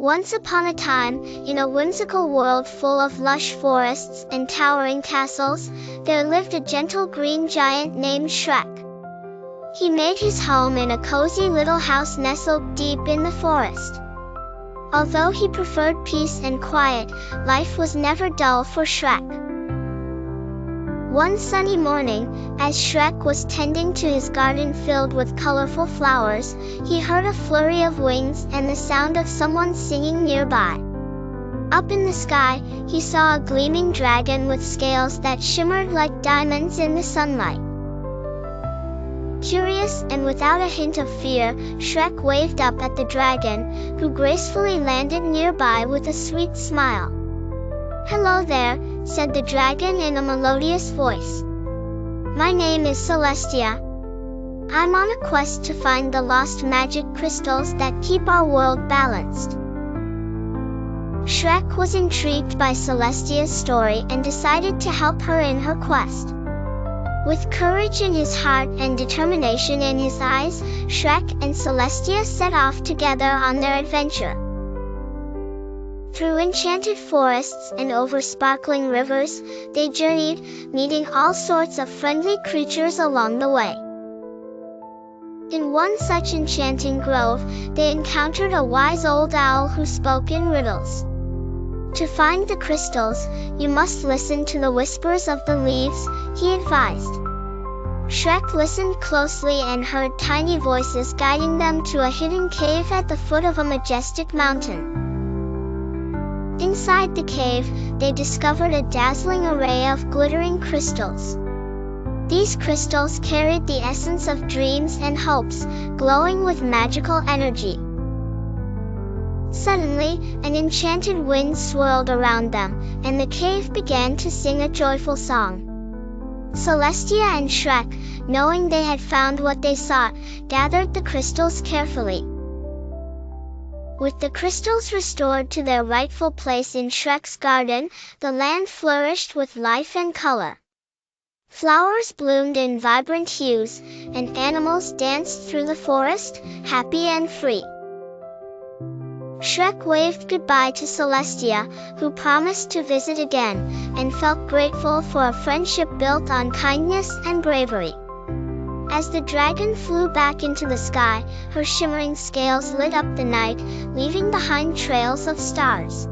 Once upon a time, in a whimsical world full of lush forests and towering castles, there lived a gentle green giant named Shrek. He made his home in a cozy little house nestled deep in the forest. Although he preferred peace and quiet, life was never dull for Shrek. One sunny morning, as Shrek was tending to his garden filled with colorful flowers, he heard a flurry of wings and the sound of someone singing nearby. Up in the sky, he saw a gleaming dragon with scales that shimmered like diamonds in the sunlight. Curious and without a hint of fear, Shrek waved up at the dragon, who gracefully landed nearby with a sweet smile. "Hello there," said the dragon in a melodious voice. "My name is Celestia. I'm on a quest to find the lost magic crystals that keep our world balanced." Shrek was intrigued by Celestia's story and decided to help her in her quest. With courage in his heart and determination in his eyes, Shrek and Celestia set off together on their adventure. Through enchanted forests and over sparkling rivers, they journeyed, meeting all sorts of friendly creatures along the way. In one such enchanting grove, they encountered a wise old owl who spoke in riddles. "To find the crystals, you must listen to the whispers of the leaves," he advised. Shrek listened closely and heard tiny voices guiding them to a hidden cave at the foot of a majestic mountain. Inside the cave, they discovered a dazzling array of glittering crystals. These crystals carried the essence of dreams and hopes, glowing with magical energy. Suddenly, an enchanted wind swirled around them, and the cave began to sing a joyful song. Celestia and Shrek, knowing they had found what they sought, gathered the crystals carefully. With the crystals restored to their rightful place in Shrek's garden, the land flourished with life and color. Flowers bloomed in vibrant hues, and animals danced through the forest, happy and free. Shrek waved goodbye to Celestia, who promised to visit again, and felt grateful for a friendship built on kindness and bravery. As the dragon flew back into the sky, her shimmering scales lit up the night, leaving behind trails of stars.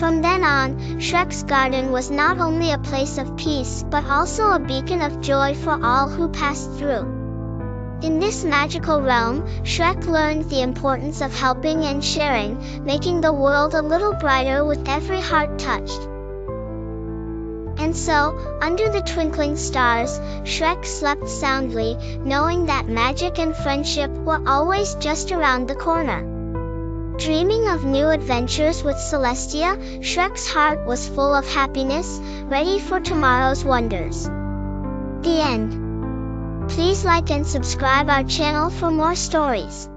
From then on, Shrek's garden was not only a place of peace but also a beacon of joy for all who passed through. In this magical realm, Shrek learned the importance of helping and sharing, making the world a little brighter with every heart touched. And so, under the twinkling stars, Shrek slept soundly, knowing that magic and friendship were always just around the corner. Dreaming of new adventures with Celestia, Shrek's heart was full of happiness, ready for tomorrow's wonders. The end. Please like and subscribe our channel for more stories.